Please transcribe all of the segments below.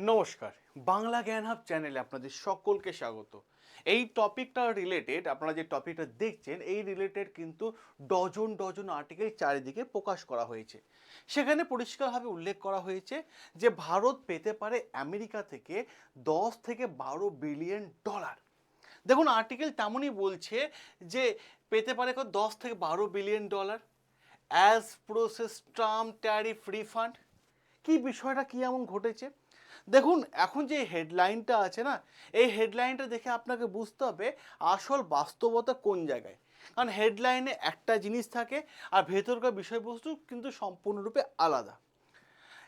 নমস্কার, বাংলা জ্ঞান হাব চ্যানেলে আপনাদের সকলকে স্বাগত। এই টপিকটা রিলেটেড, আপনারা যে টপিকটা দেখছেন এই রিলেটেড কিন্তু ডজন ডজন আর্টিকেল চারিদিকে প্রকাশ করা হয়েছে। সেখানে পরিষ্কারভাবে উল্লেখ করা হয়েছে যে ভারত পেতে পারে আমেরিকা থেকে 10 থেকে 12 বিলিয়ন ডলার। দেখুন, আর্টিকেল তেমনই বলছে যে পেতে পারে 10 থেকে 12 billion dollar as process Trump tariff refund. কি বিষয়টা কি এমন ঘটেছে? দেখুন, এখন যে হেডলাইনটা আছে না, এই হেডলাইনটা দেখে আপনাকে বুঝতে হবে আসল বাস্তবতা কোন জায়গায়। কারণ হেডলাইনে একটা জিনিস থাকে আর ভেতরকার বিষয়বস্তু কিন্তু সম্পূর্ণরূপে আলাদা।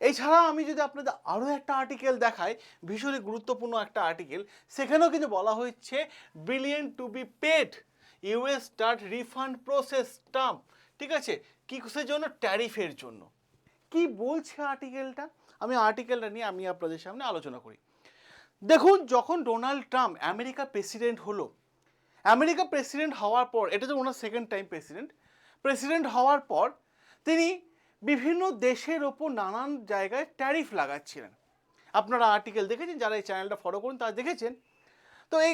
এছাড়া আমি যদি আপনাদের আরও একটা আর্টিকেল দেখাই, ভীষণই গুরুত্বপূর্ণ একটা আর্টিকেল, সেখানেও কিন্তু বলা হচ্ছে billion to be paid, US start refund process Trump. ঠিক আছে, কিসের জন্য? ট্যারিফের জন্য। কি বলছে আর্টিকেলটা? আমি আর্টিকেলটা নিয়ে আমি আপনাদের সামনে আলোচনা করি। দেখুন, যখন ডোনাল্ড ট্রাম্প আমেরিকা প্রেসিডেন্ট হলো, আমেরিকা প্রেসিডেন্ট হওয়ার পর, এটা তো ওনার সেকেন্ড টাইম প্রেসিডেন্ট হওয়ার পর তিনি বিভিন্ন দেশের ওপর নানান জায়গায় ট্যারিফ লাগাচ্ছিলেন। আপনারা আর্টিকেল দেখেছেন, যারা এই চ্যানেলটা ফলো করুন তারা দেখেছেন। তো এই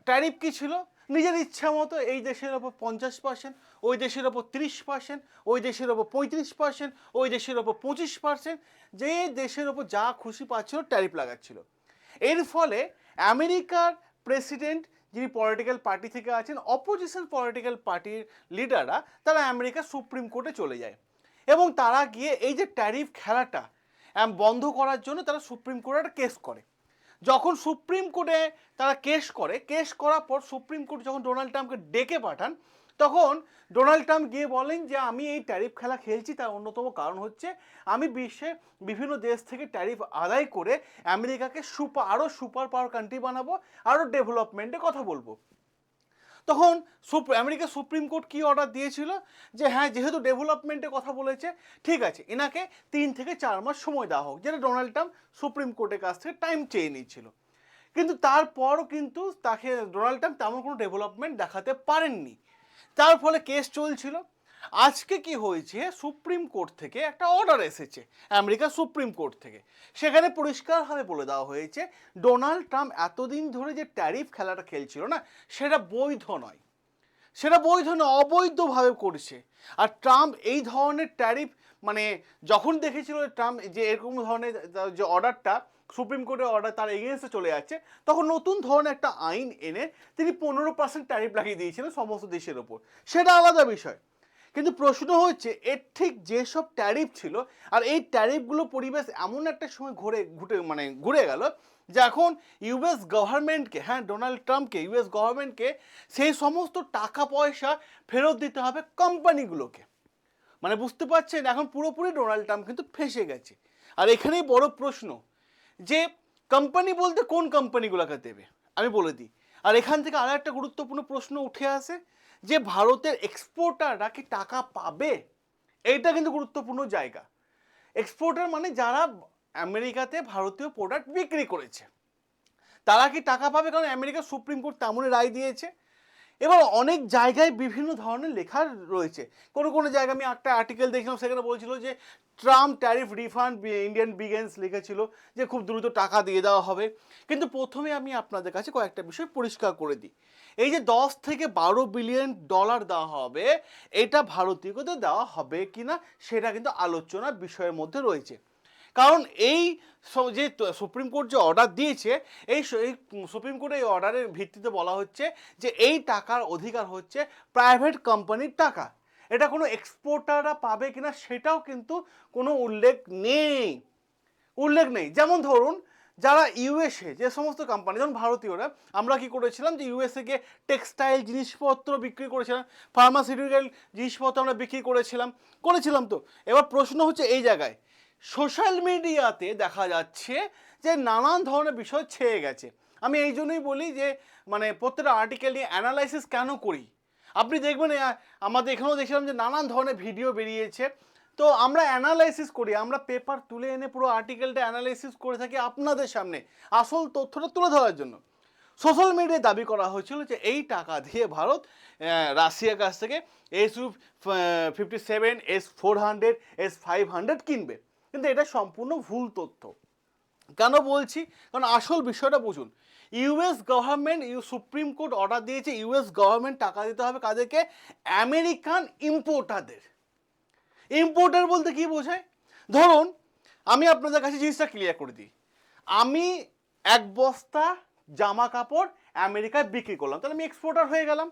ট্যারিফ কী ছিল? নিজের ইচ্ছা মতো এই দেশের ওপর 50%, ওই দেশের ওপর 30%, ওই দেশের ওপর 35%, ওই দেশের ওপর 25%, যে দেশের ওপর যা খুশি পাচ্ছিল ট্যারিফ লাগাচ্ছিল। এর ফলে আমেরিকার প্রেসিডেন্ট, যিনি পলিটিক্যাল পার্টি থেকে আছেন, অপোজিশন পলিটিক্যাল পার্টির লিডাররা, তারা আমেরিকা সুপ্রিম কোর্টে চলে যায় এবং তারা গিয়ে এই যে ট্যারিফ খেলাটা বন্ধ করার জন্য তারা সুপ্রিম কোর্টে একটা কেস করে। যখন সুপ্রিম কোর্টে তারা কেস করার পর সুপ্রিম কোর্ট যখন ডোনাল্ড ট্রাম্পকে ডেকে পাঠান, তখন ডোনাল্ড ট্রাম্প গিয়ে বলেন যে আমি এই ট্যারিফ খেলা খেলছি, তার অন্যতম কারণ হচ্ছে আমি বিশ্বে বিভিন্ন দেশ থেকে ট্যারিফ আদায় করে আমেরিকাকে আরও সুপার পাওয়ার কান্ট্রি বানাবো, আরও ডেভেলপমেন্টে কথা বলবো। তখন আমেরিকা সুপ্রিম কোর্ট কি অর্ডার দিয়েছিল যে হ্যাঁ, যেহেতু ডেভেলপমেন্টে কথা বলেছে, ঠিক আছে, এনাকে 3 থেকে 4 মাস সময় দেওয়া হোক, যেটা ডোনাল্ড ট্রাম্প সুপ্রিম কোর্টের কাছ থেকে টাইম চেয়ে নিচ্ছিল। কিন্তু তারপরও কিন্তু তাকে ডোনাল্ড ট্রাম্প তেমন কোনো ডেভেলপমেন্ট দেখাতে পারেননি। তার ফলে কেস চলছিল। আজকে কি হয়েছে, সুপ্রিম কোর্ট থেকে একটা অর্ডার এসেছে, আমেরিকা সুপ্রিম কোর্ট থেকে। সেখানে পরিষ্কারভাবে বলে দেওয়া হয়েছে ডোনাল্ড ট্রাম্প এতদিন ধরে যে ট্যারিফ খেলাটা খেলছিল না, সেটা বৈধ নয়, অবৈধভাবে করছে। আর ট্রাম্প এই ধরনের ট্যারিফ, মানে যখন দেখেছিল ট্রাম্প যে এরকম ধরনের যে অর্ডারটা, সুপ্রিম কোর্টের অর্ডার তার এগেনস্টে চলে যাচ্ছে, তখন নতুন ধরনের একটা আইন এনে তিনি 15% ট্যারিফ লাগিয়ে দিয়েছিলেন সমস্ত দেশের ওপর। সেটা আলাদা বিষয়। কিন্তু প্রশ্ন হচ্ছে, এর ঠিক যেসব ট্যারিফ ছিল, আর এই ট্যারিফগুলো পরিবেশ এমন একটা সময় ঘুরে গেল যে এখন ইউএস গভর্নমেন্টকে, হ্যাঁ ডোনাল্ড ট্রাম্পকে, ইউএস গভর্নমেন্টকে সেই সমস্ত টাকা পয়সা ফেরত দিতে হবে কোম্পানিগুলোকে। মানে বুঝতে পারছেন, এখন পুরোপুরি ডোনাল্ড ট্রাম্প কিন্তু ফেঁসে গেছে। আর এখানেই বড় প্রশ্ন যে কোম্পানি বলতে কোন কোম্পানিগুলোকে দেবে, আমি বলে দিই। আর এখান থেকে আরও একটা গুরুত্বপূর্ণ প্রশ্ন উঠে আসে যে ভারতের এক্সপোর্টাররা কি টাকা পাবে? এইটা কিন্তু গুরুত্বপূর্ণ জায়গা। এক্সপোর্টার মানে যারা আমেরিকাতে ভারতীয় প্রোডাক্ট বিক্রি করেছে, তারা কি টাকা পাবে? কারণ আমেরিকা সুপ্রিম কোর্ট তেমনই রায় দিয়েছে। এবার অনেক জায়গায় বিভিন্ন ধরনের লেখা রয়েছে। কোনো জায়গায় আমি একটা আর্টিকেল দেখলাম, সেখানে বলছিল যে Trump tariff refund Indian begins লিখেছিল যে খুব দ্রুত টাকা দিয়ে দেওয়া হবে। কিন্তু প্রথমে আমি আপনাদের কাছে কয়েকটা বিষয় পরিষ্কার করে দিই। এই যে 10 থেকে 12 বিলিয়ন ডলার দেওয়া হবে, এটা ভারতীয়দের দেওয়া হবে কিনা সেটা কিন্তু আলোচনার বিষয়ের মধ্যে রয়েছে। কারণ এই যে সুপ্রিম কোর্ট যে অর্ডার দিয়েছে, এই সুপ্রিম কোর্টের এই অর্ডারের ভিত্তিতে বলা হচ্ছে যে এই টাকার অধিকার হচ্ছে প্রাইভেট কোম্পানির টাকা। এটা কোনো এক্সপোর্টাররা পাবে কিনা সেটাও কিন্তু কোনো উল্লেখ নেই। যেমন ধরুন, যারা ইউএসএ যে সমস্ত কোম্পানি, যেমন ভারতীয়রা, আমরা কি করেছিলাম যে ইউএসএ কে টেক্সটাইল জিনিসপত্র বিক্রি করেছিলাম, ফার্মাসিউটিক্যাল জিনিসপত্র আমরা বিক্রি করেছিলাম। তো এবার প্রশ্ন হচ্ছে এই জায়গায়, সোশ্যাল মিডিয়াতে দেখা যাচ্ছে যে নানান ধরনের বিষয় ছেয়ে গেছে। আমি এই জন্যই বলি যে মানে প্রত্যেকটা আর্টিকেল নিয়ে অ্যানালাইসিস কেন করি। আপনি দেখবেন আমাদের এখানেও দেখছিলাম যে নানান ধরনের ভিডিও বেরিয়েছে। তো আমরা অ্যানালাইসিস করি, আমরা পেপার তুলে এনে পুরো আর্টিকেলটা অ্যানালাইসিস করে থাকি আপনাদের সামনে আসল তথ্যটা তুলে ধরার জন্য। সোশ্যাল মিডিয়ায় দাবি করা হয়েছিল যে এই টাকা দিয়ে ভারত রাশিয়ার কাছ থেকে SU-57, S-400, S-500 কিনবে, কিন্তু এটা সম্পূর্ণ ভুল তথ্য। কেন বলছি? কারণ আসল বিষয়টা বুঝুন। US government supreme court order দিয়েছে ইউএস গভর্নমেন্ট টাকা দিতে হবে কাদেরকে? আমেরিকান ইম্পোর্টারদের। ইম্পোর্টার বলতে কি বোঝায়? ধরুন আমি আপনাদের কাছে জিনিসটা ক্লিয়ার করে দিই। আমি এক বস্তা জামা কাপড় আমেরিকায় বিক্রি করলাম, তাহলে আমি এক্সপোর্টার হয়ে গেলাম।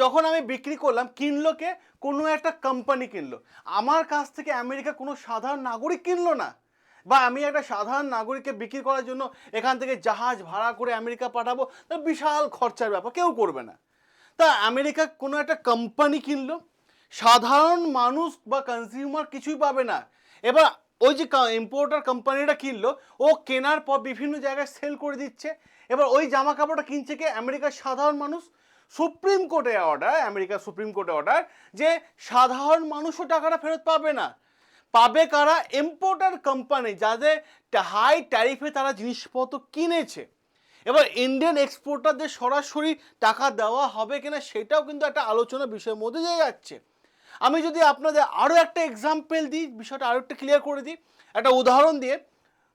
যখন আমি বিক্রি করলাম, কিনলো কে? কোনো একটা কোম্পানি কিনলো। আমার কাছ থেকে আমেরিকা কোনো সাধারণ নাগরিক কিনলো না। বা আমি একটা সাধারণ নাগরিককে বিক্রি করার জন্য এখান থেকে জাহাজ ভাড়া করে আমেরিকা পাঠাবো, বিশাল খরচার ব্যাপার, কেউ করবে না। তা আমেরিকা কোনো একটা কোম্পানি কিনলো, সাধারণ মানুষ বা কনজিউমার কিছুই পাবে না। এবার ওই যে ইম্পোর্টার কোম্পানিটা কিনলো, ও কেনার পর বিভিন্ন জায়গায় সেল করে দিচ্ছে। এবার ওই জামা কাপড়টা কিনছে কে? আমেরিকার সাধারণ মানুষ। সুপ্রিম কোর্টে অর্ডার, আমেরিকার সুপ্রিম কোর্টে অর্ডার যে সাধারণ মানুষও টাকাটা ফেরত পাবে না। পাবে কারা? ইম্পোর্টার কোম্পানি, যাদের হাই ট্যারিফে তারা জিনিসপত্র কিনেছে। এবার ইন্ডিয়ান এক্সপোর্টারদের সরাসরি টাকা দেওয়া হবে কিনা সেটাও কিন্তু একটা আলোচনার বিষয়ের মধ্যে দিয়ে যাচ্ছে। আমি যদি আপনাদের আরও একটা এক্সাম্পল দিই, বিষয়টা আরও একটা ক্লিয়ার করে দিই একটা উদাহরণ দিয়ে।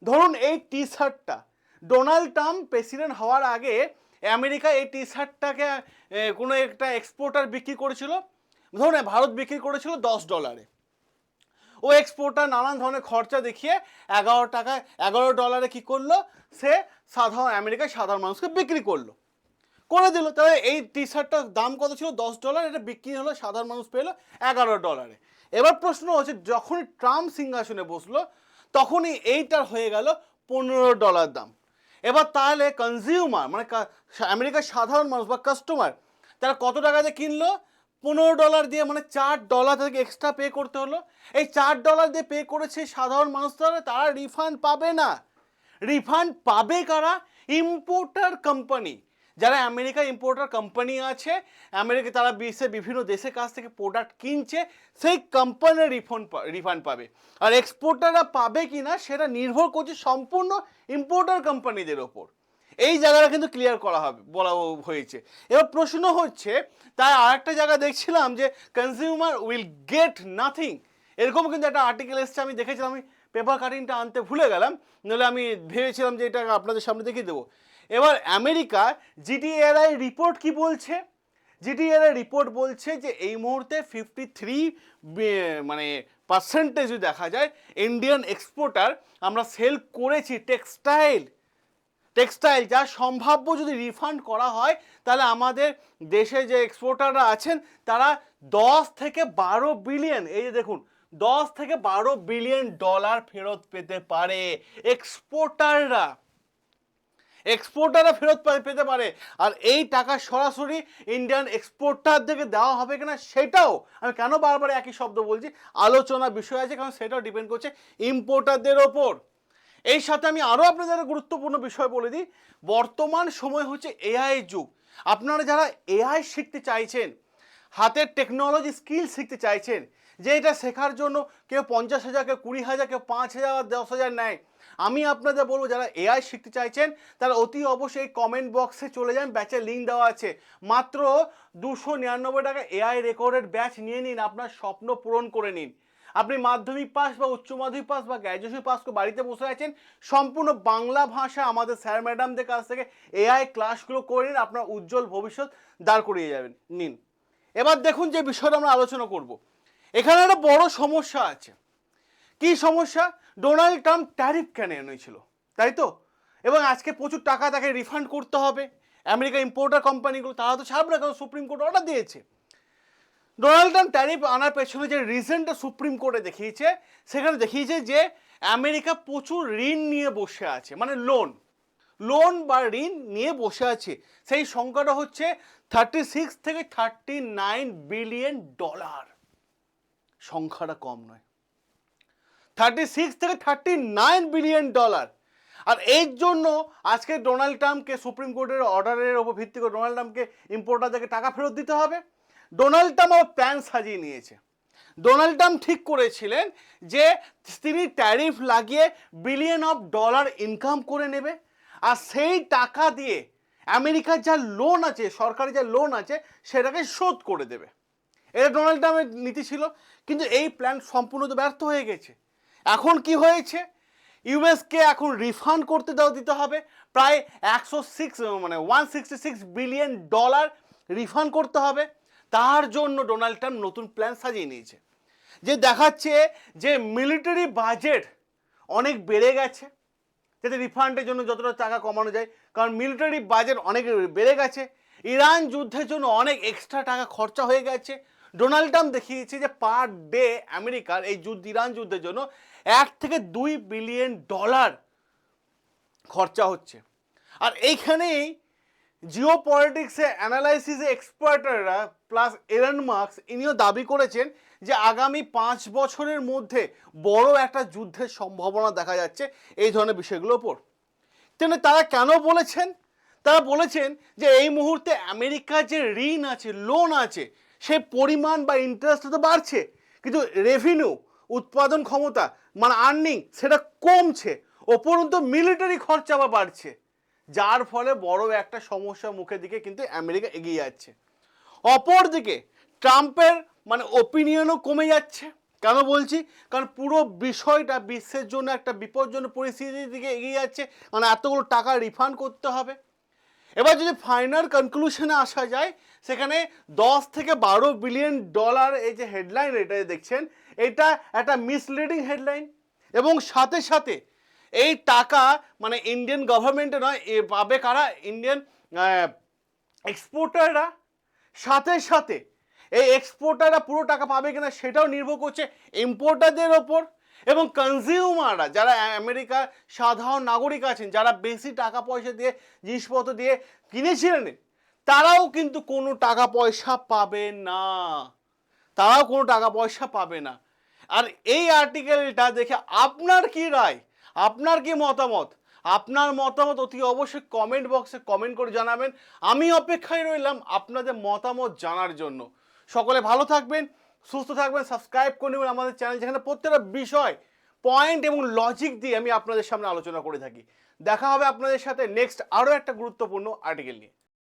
ধরুন এই টি শার্টটা ডোনাল্ড ট্রাম্প প্রেসিডেন্ট হওয়ার আগে আমেরিকা এই টি শার্টটাকে কোনো একটা এক্সপোর্টার বিক্রি করেছিল, ধরুন ভারত বিক্রি করেছিল $10। ও এক্সপোর্টার নানান ধরনের খরচা দেখিয়ে $11 কি করলো? সে সাধারণ আমেরিকায় সাধারণ মানুষকে বিক্রি করে দিল। তাহলে এই টি শার্টটার দাম কত ছিল? $10, এটা বিক্রি হলো, সাধারণ মানুষ পেলো $11। এবার প্রশ্ন হচ্ছে, যখনই ট্রাম্প সিংহাসনে বসলো তখনই এইটার হয়ে গেল $15 দাম। এবার তাহলে কনজিউমার মানে আমেরিকার সাধারণ মানুষ বা কাস্টমার তারা কত টাকা দিয়ে কিনলো? $15 দিয়ে, মানে $4 থেকে এক্সট্রা পে করতে হলো। এই $4 দিয়ে পে করেছে সাধারণ মানুষ, তারা রিফান্ড পাবে না। রিফান্ড পাবে কারা? Importer company. যারা আমেরিকার ইম্পোর্টার কোম্পানি আছে, আমেরিকা তারা বিশ্বের বিভিন্ন দেশের কাছ থেকে প্রোডাক্ট কিনছে, সেই কোম্পানির রিফান্ড পাবে। আর এক্সপোর্টাররা পাবে কি না সেটা নির্ভর করছে সম্পূর্ণ ইম্পোর্টার কোম্পানিদের ওপর। এই জায়গাটা কিন্তু ক্লিয়ার করা হবে, বলা হয়েছে। এবার প্রশ্ন হচ্ছে, তাই আরেকটা জায়গা দেখছিলাম যে কনজিউমার উইল গেট নাথিং, এরকম কিন্তু একটা আর্টিকেল এসছে, আমি দেখেছিলাম। আমি পেপার কাটিংটা আনতে ভুলে গেলাম, নাহলে আমি ভেবেছিলাম যে এটা আপনাদের সামনে দেখিয়ে দেবো। এবার আমেরিকা জিটিএআই রিপোর্ট কি বলছে? জিটিএআই রিপোর্ট বলছে যে এই মুহূর্তে 53 মানে পার্সেন্টেজ যদি দেখা যায় ইন্ডিয়ান এক্সপোর্টার আমরা সেল করেছি টেক্সটাইল, যা সম্ভাব্য যদি রিফান্ড করা হয় তাহলে আমাদের দেশে যে এক্সপোর্টাররা আছেন তারা 10 থেকে 12 বিলিয়ন, এই যে দেখুন, $10 থেকে 12 বিলিয়ন ফেরত পেতে পারে এক্সপোর্টাররা ফেরত পেতে পারে। আর এই টাকা সরাসরি ইন্ডিয়ান এক্সপোর্টারদেরকে দেওয়া হবে কিনা সেটাও, আমি কেন বারবার একই শব্দ বলছি, আলোচনার বিষয় আছে, কারণ সেটাও ডিপেন্ড করছে ইম্পোর্টারদের ওপর। এই সাথে আমি আরও আপনাদের গুরুত্বপূর্ণ বিষয় বলে দিই, বর্তমান সময় হচ্ছে এআই যুগ। আপনারা যারা এআই শিখতে চাইছেন, হাতের টেকনোলজি স্কিল শিখতে চাইছেন, যে এটা শেখার জন্য কেউ 50,000, কেউ 20,000, কেউ 5,000, 10,000 নেয়, আমি আপনাদের বলবো যারা এআই শিখতে চাইছেন তারা অতি অবশ্যই কমেন্ট বক্সে চলে যান, ব্যাচের লিঙ্ক দেওয়া আছে। মাত্র 299 টাকা এআই রেকর্ডেড ব্যাচ নিয়ে নিন, আপনার স্বপ্ন পূরণ করে নিন। আপনি মাধ্যমিক পাস বা উচ্চ মাধ্যমিক পাস বা গ্র্যাজুয়েশন পাস করে বাড়িতে বসে আছেন, সম্পূর্ণ বাংলা ভাষা আমাদের স্যার ম্যাডামদের কাছ থেকে এআই ক্লাসগুলো করে নিন, আপনার উজ্জ্বল ভবিষ্যৎ দাঁড় করিয়ে যাবেন। নিন, এবার দেখুন যে বিষয়টা আমরা আলোচনা করব, এখানে একটা বড় সমস্যা আছে। কি সমস্যা? ডোনাল্ড ট্রাম্প ট্যারিফ কেন এনেছিল, তাই তো? এবং আজকে প্রচুর টাকা তাকে রিফান্ড করতে হবে। আমেরিকা ইম্পোর্টার কোম্পানিগুলো তারা তো ছাড়বে না, কারণ সুপ্রিম কোর্ট অর্ডার দিয়েছে। ডোনাল্ড ট্রাম্প ট্যারিফ আনার পেছনে যে রিজনটা সুপ্রিম কোর্টে দেখিয়েছে, সেখানে দেখিয়েছে যে আমেরিকা প্রচুর ঋণ নিয়ে বসে আছে, মানে লোন বা ঋণ নিয়ে বসে আছে। সেই সংখ্যাটা হচ্ছে 36 থেকে 39 বিলিয়ন ডলার। সংখ্যাটা কম নয়, 36 থেকে 39 বিলিয়ন ডলার। আর এর জন্য আজকে ডোনাল্ড ট্রাম্পকে সুপ্রিম কোর্টের অর্ডারের ওপর ভিত্তি করে ডোনাল্ড ট্রাম্পকে ইম্পোর্টারদেরকে টাকা ফেরত দিতে হবে। ডোনাল্ড ট্রাম্প আবার প্ল্যান সাজিয়ে নিয়েছে। ডোনাল্ড ট্রাম্প ঠিক করেছিলেন যে তিনি ট্যারিফ লাগিয়ে বিলিয়ন অফ ডলার ইনকাম করে নেবে, আর সেই টাকা দিয়ে আমেরিকার যা লোন আছে, সরকারি যা লোন আছে, সেটাকে শোধ করে দেবে। এটা ডোনাল্ড ট্রাম্পের নীতি ছিল, কিন্তু এই প্ল্যান সম্পূর্ণ ব্যর্থ হয়ে গেছে। এখন কি হয়েছে? ইউএসকে এখন রিফান্ড করতে দিতে হবে প্রায় 166 বিলিয়ন ডলার রিফান্ড করতে হবে। তার জন্য ডোনাল্ড ট্রাম্প নতুন প্ল্যান সাজিয়ে নিয়েছে, যে দেখাচ্ছে যে মিলিটারি বাজেট অনেক বেড়ে গেছে, যাতে রিফান্ডের জন্য যতটা টাকা কমানো যায়, কারণ মিলিটারি বাজেট অনেক বেড়ে গেছে, ইরান যুদ্ধের জন্য অনেক এক্সট্রা টাকা খরচা হয়ে গেছে। ডোনাল্ড ট্রাম্প দেখিয়েছে যে পার ডে আমেরিকার এই ইরান যুদ্ধের জন্য 1 থেকে 2 বিলিয়ন ডলার খরচা হচ্ছে। আর এইখানেই জিও পলিটিক্সে অ্যানালাইসিসে এক্সপার্টরা প্লাস এলন মাস্ক ইনিও দাবি করেছেন যে আগামী 5 বছরের মধ্যে বড় একটা যুদ্ধের সম্ভাবনা দেখা যাচ্ছে এই ধরনের বিষয়গুলোর ওপর। তেমনি তারা কেন বলেছেন? তারা বলেছেন যে এই মুহূর্তে আমেরিকার যে ঋণ আছে, লোন আছে, সেই পরিমাণ বা ইন্টারেস্ট তো বাড়ছে, কিন্তু রেভিনিউ, উৎপাদন ক্ষমতা মানে আর্নিং সেটা কমছে, উপরন্তু মিলিটারি খরচা আবার বাড়ছে, যার ফলে বড় একটা সমস্যার মুখের দিকে কিন্তু আমেরিকা এগিয়ে যাচ্ছে। অপরদিকে ট্রাম্পের মানে ওপিনিয়নও কমে যাচ্ছে। কেন বলছি? কারণ পুরো বিষয়টা বিশ্বের জন্য একটা বিপজ্জনক পরিস্থিতির দিকে এগিয়ে যাচ্ছে, মানে এতগুলো টাকা রিফান্ড করতে হবে। এবার যদি ফাইনাল কনক্লুশনে আসা যায়, সেখানে 10 থেকে 12 বিলিয়ন ডলার এই যে হেডলাইন এটা দেখছেন, এটা একটা মিসলিডিং হেডলাইন। এবং সাথে সাথে এই টাকা মানে ইন্ডিয়ান গভর্নমেন্টে নয়, পাবে কারা? ইন্ডিয়ান এক্সপোর্টাররা। সাথে সাথে এই এক্সপোর্টাররা পুরো টাকা পাবে কিনা সেটাও নির্ভর করছে ইম্পোর্টারদের ওপর। এবং কনজিউমাররা যারা আমেরিকার সাধারণ নাগরিক আছেন, যারা বেশি টাকা পয়সা দিয়ে জিনিসপত্র দিয়ে কিনেছিলেন, তারাও কিন্তু কোনো টাকা পয়সা পাবে না, তারাও কোনো টাকা পয়সা পাবে না। আর এই আর্টিকেলটা দেখে আপনার কি রায়, আপনার কি মতামত? আপনার মতামত অতি অবশ্যই কমেন্ট বক্সে কমেন্ট করে জানাবেন। আমি অপেক্ষায় রইলাম আপনাদের মতামত জানার জন্য। সকলে ভালো থাকবেন, সুস্থ থাকবেন, সাবস্ক্রাইব করে নেবেন আমাদের চ্যানেল, যেখানে প্রত্যেকটা বিষয় পয়েন্ট এবং লজিক দিয়ে আমি আপনাদের সামনে আলোচনা করে থাকি। দেখা হবে আপনাদের সাথে নেক্সট আরও একটা গুরুত্বপূর্ণ আর্টিকেল নিয়ে।